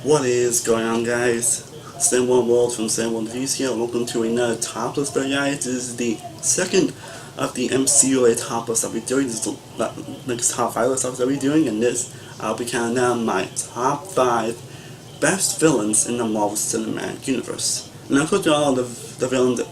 What is going on, guys? Stardust-One-World from Stardust-One-Reviews here. Welcome to another top list video, guys. This is the second of the MCU top list that we're doing. This is the next top 5 list that we're doing, and this I'll be counting down my top 5 best villains in the Marvel Cinematic Universe. And of course, all the villains, the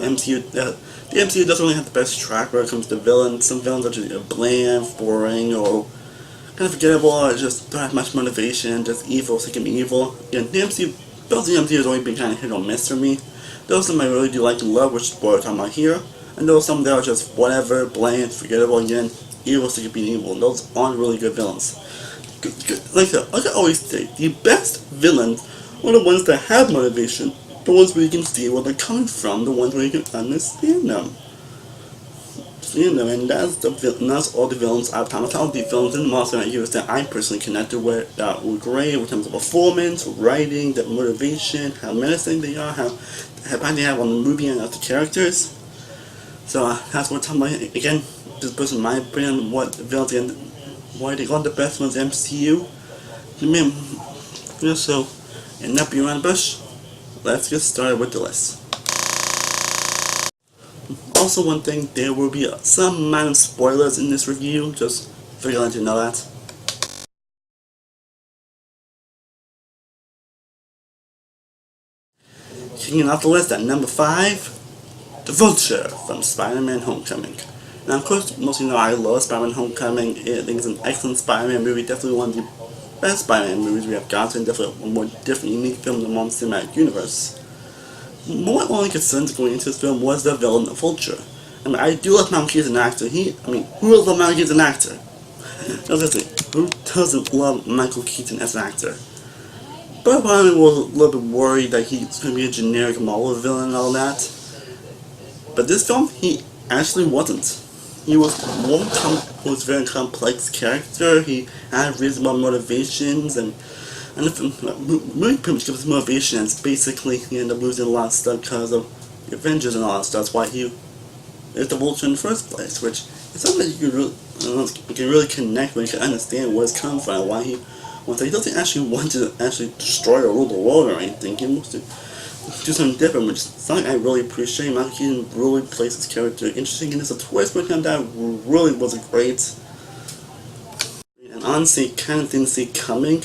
MCU doesn't really have the best track when it comes to villains. Some villains are just bland, boring, or kind of forgettable, or just don't have much motivation, just evil, so it can be evil. And the MCU, those in the MCU has always been kind of hit or miss for me. Those some I really do like and love, which is what I'm talking about here. And those some that are just whatever, bland, forgettable, again, evil, so it can be evil. And those aren't really good villains. Like I always say, the best villains are the ones that have motivation, the ones where you can see where they're coming from, the ones where you can understand them. And that's all the villains I've talked about. The villains in the Marvel Cinematic Universe that I personally connected with, that were great in terms of performance, writing, the motivation, how menacing they are, how impact they have on the movie and other characters. So that's what I'm talking about. Again, just based on my opinion, what villains and why they got the best ones in MCU. So, and not be around the bush, let's get started with the list. Also, one thing, there will be some minor spoilers in this review, just for you to know that. Kicking off the list at number 5, the Vulture from Spider-Man Homecoming. Now, of course, most of you know I love Spider-Man Homecoming. I think it's an excellent Spider-Man movie, definitely one of the best Spider-Man movies we have gotten, definitely a more different, unique film in the Marvel Cinematic Universe. My only concerns going into this film was the villain, the Vulture. I mean, I do love Michael Keaton as an actor. Who doesn't love Michael Keaton as an actor? Who doesn't love Michael Keaton as an actor? But I was a little bit worried that he's going to be a generic Marvel villain and all that. But this film, he actually wasn't. He was a very complex character. He had reasonable motivations, and the film really pretty much gives his motivation as basically he ended up losing a lot of stuff because of the Avengers and all that stuff. That's why he is the Vulture in the first place, which is something that you can really connect with, you can understand where it's coming from, why he doesn't actually want to destroy or rule the world or anything. He wants to do something different, which is something I really appreciate. Michael Keaton really plays his character interesting, and there's a twist with him that really was great. And honestly, kind of didn't see coming.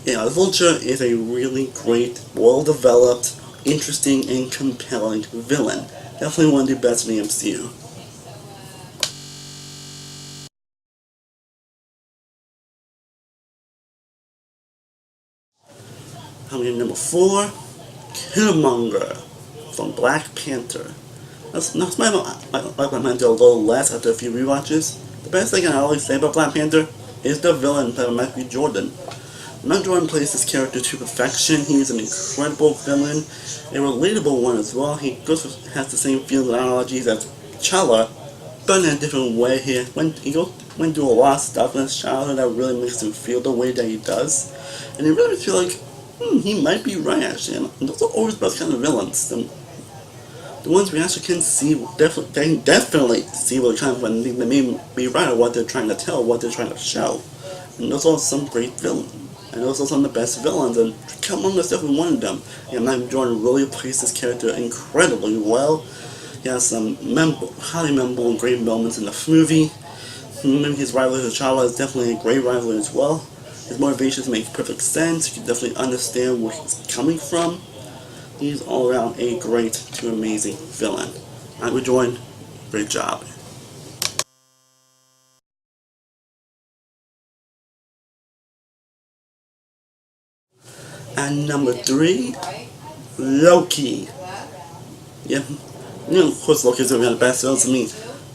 Yeah, the Vulture is a really great, well-developed, interesting, and compelling villain. Definitely one of the best in the MCU. Coming in number 4, Killmonger from Black Panther. That's my like I do a little less after a few rewatches. The best thing I always say about Black Panther is the villain, Michael B. Jordan. Michael Jordan plays this character to perfection. He's an incredible villain, a relatable one as well. He has the same feelings and analogies as T'Challa, but in a different way here. Went through a lot of stuff in his childhood that really makes him feel the way that he does, and you really feel like he might be right actually. And those are always the best kind of villains. The ones we actually can see, definitely see what they're trying to, when they may be right or what they're trying to tell, what they're trying to show. And those are some great villains. And those are some of the best villains, and Killmonger is definitely one of them. And Michael Jordan really plays this character incredibly well. He has some highly memorable and great moments in the movie. His rivalry with T'Challa is definitely a great rivalry as well. His motivations make perfect sense. You can definitely understand where he's coming from. He's all around a great to amazing villain. Michael Jordan, great job. And number 3, Loki. Yeah, of course Loki is going to be the best villain to me.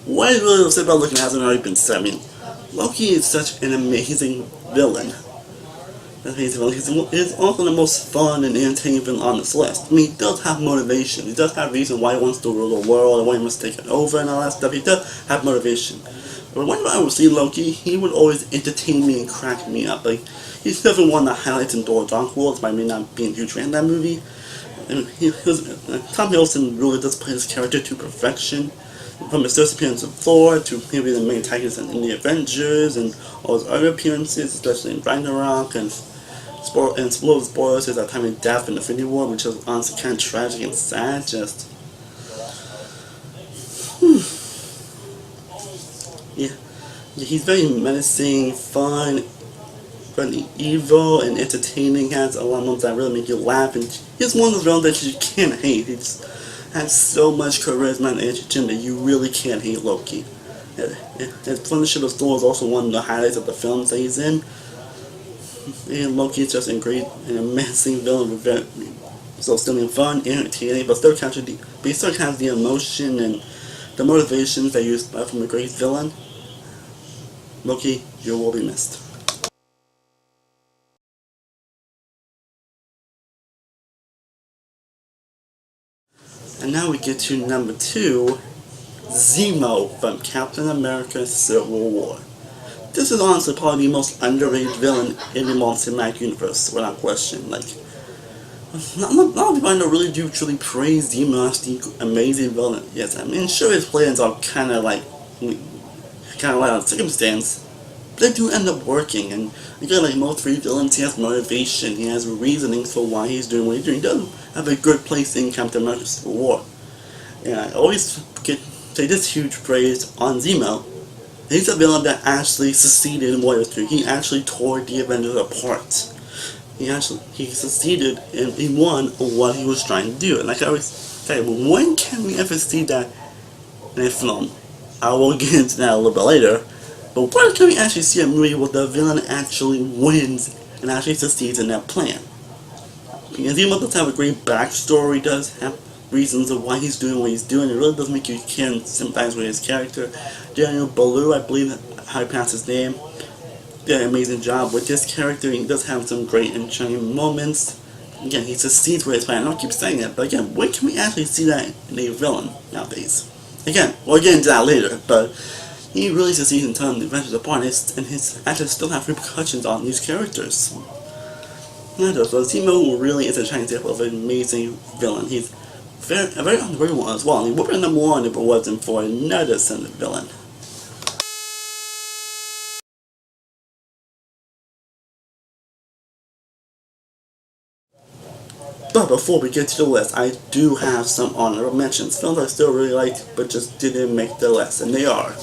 What I really say about Loki hasn't already been said. Loki is such an amazing villain. He's also the most fun and entertaining villain on this list. He does have motivation. He does have reason why he wants to rule the world and why he wants to take it over and all that stuff. He does have motivation. But whenever I would see Loki, he would always entertain me and crack me up. He's definitely one of the highlights in Thor: Dark World, by me not being a huge fan of that movie. Tom Hiddleston really does play his character to perfection. From his first appearance of Thor to maybe the main antagonist in the Avengers and all his other appearances, especially in Ragnarok and Spoilers is that time of death in Infinity War, which is honestly kind of tragic and sad. Just, yeah, he's very menacing, fun, really evil, and entertaining. Has a lot of moments that really make you laugh, and he's one of those villains that you can't hate. He just has so much charisma and energy to him that you really can't hate Loki. His Punisher of Thor is also one of the highlights of the films that he's in. And Loki is just a great and amazing villain with so still being fun, entertaining, but he still has the emotion and the motivations that you expect from a great villain. Loki, you will be missed. And now we get to number 2, Zemo from Captain America Civil War. This is honestly probably the most underrated villain in the Marvel Cinematic Universe, without question. Like, not a lot of people I know really do truly praise Zemo as the amazing villain. Yes, I mean, sure his plans are kind of like on circumstance, but they do end up working. And again, like most free villains, he has motivation, he has reasonings for why he's doing what he's doing. He does have a good place in Captain America Civil War. And I always say this huge praise on Zemo. He's a villain that actually succeeded in what he was doing. He actually tore the Avengers apart. He succeeded and he won what he was trying to do. And like I always say, when can we ever see that in a film? I will get into that a little bit later. But when can we actually see a movie where the villain actually wins and actually succeeds in that plan? Because Zemo does have a great backstory, does have reasons of why he's doing what he's doing. It really does make you can sympathize with his character. Daniel Ballou, I believe how he pronounced his name, did an amazing job with this character. He does have some great and charming moments. Again, he succeeds with his plan. I don't keep saying it, but again, when can we actually see that in a villain nowadays? Again, we'll get into that later, but he really succeeds in turning the Avengers apart, and his actions still have repercussions on these characters. So Zemo really is a shining example of an amazing villain. He's a very underrated one as well. He would have been number 1 if it wasn't for another Senate villain. But before we get to the list, I do have some honorable mentions. Films I still really liked, but just didn't make the list. And they are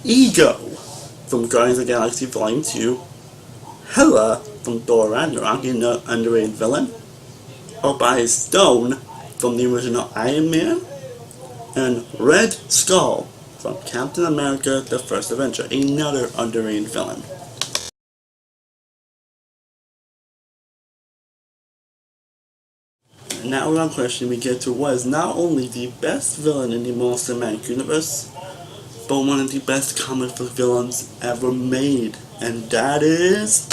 Ego from Guardians of the Galaxy Volume 2, Hela from Thor Ragnarok, another underrated villain, Tobias Stone from the original Iron Man, and Red Skull from Captain America the First Avenger, another underrated villain. Now without question we get to what is not only the best villain in the Marvel Cinematic Universe, but one of the best comic book villains ever made, and that is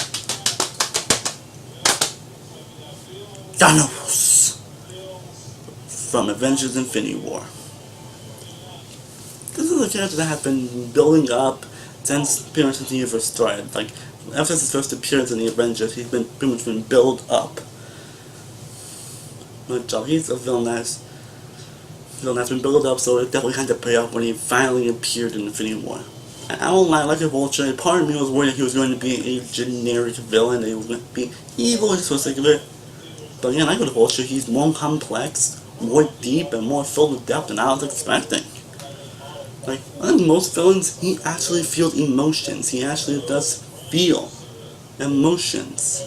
Thanos from Avengers Infinity War. This is a character that has been building up since pretty much the universe started. Like, ever since his first appearance in the Avengers, he's been pretty much been built up. He's a villain that's been built up, so it definitely had to pay off when he finally appeared in Infinity War. And I won't lie, like a Vulture, part of me was worried that he was going to be a generic villain, that he was going to be evil just for the sake of it. But again, like with Vulture, he's more complex, more deep, and more filled with depth than I was expecting. Like, unlike most villains, he actually feels emotions. He actually does feel emotions.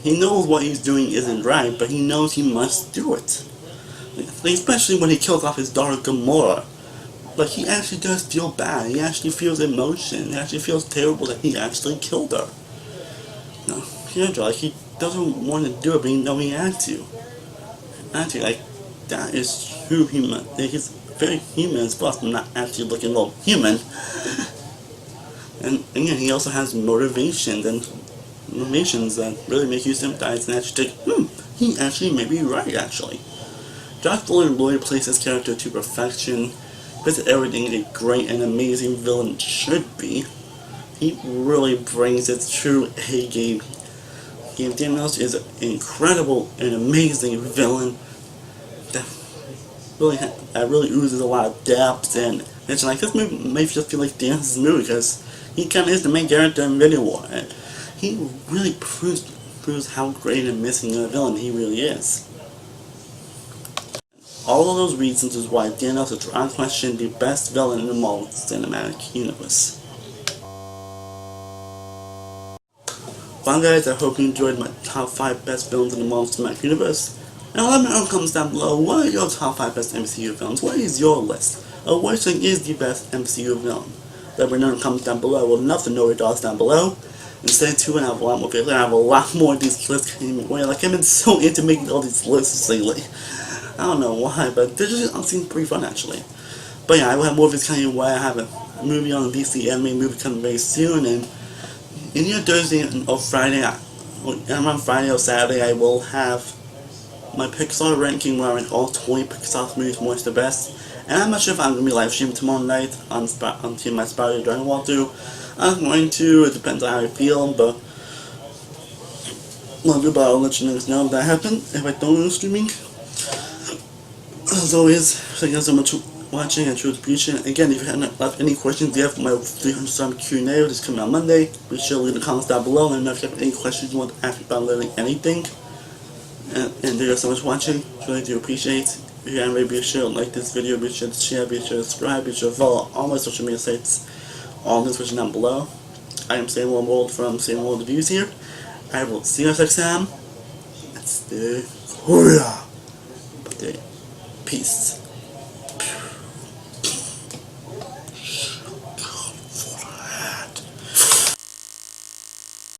He knows what he's doing isn't right, but he knows he must do it. Especially when he kills off his daughter Gamora. But he actually does feel bad. He actually feels emotion. He actually feels terrible that he actually killed her. No, like, he doesn't want to do it, but he knows he had to. Actually, like, that is true human. He's very human as well, but not actually looking a little human. And again, he also has motivations that really make you sympathize and actually think, he actually may be right, actually. Josh Brolin plays his character to perfection, because everything a great and amazing villain should be. He really brings it to A game. Thanos is an incredible and amazing villain that really oozes a lot of depth, and it's like, this movie may just feel like Thanos' movie, because he kind of is the main character in Infinity War. he really proves how great and missing a villain he really is. All of those reasons is why Thanos is without question the best villain in the Marvel Cinematic Universe. Well guys, I hope you enjoyed my top 5 best villains in the Marvel Cinematic Universe. And let me know in the comments down below, what are your top 5 best MCU villains? What is your list? Or what do you think is the best MCU villain? Let me know in the comments down below. I would love to know your thoughts down below. And stay tuned, I have a lot more videos. I have a lot more of these lists coming my way. Like, I've been so into making all these lists lately. I don't know why, but they just seem pretty fun actually. But yeah, I will have more videos coming your way. I have a movie on the DC anime movie coming very soon, and in your Thursday or Friday, around Friday or Saturday, I will have my Pixar ranking where I rank all 20 Pixar movies from worst to best. And I'm not sure if I'm going to be live streaming tomorrow night on Team My Spider-Dragon walkthrough. I'm going to, it depends on how I feel, but I'll let you guys know if that happens, if I don't do streaming. As always, thank you guys so much for watching, I truly appreciate it. Again, if you have left any questions you have for my 300 Q&A, which is coming out Monday, be sure to leave the comments down below. And if you have any questions you want to ask me about literally anything. And thank you guys so much for watching, really do appreciate it. If you haven't, be sure to like this video, be sure to share, be sure to subscribe, be sure to follow all my social media sites, all in the description down below. I am Stardust-oneworldreviews from Stardust-oneworldreviews here. I will see you guys next time. Let's stay Korea. Peace.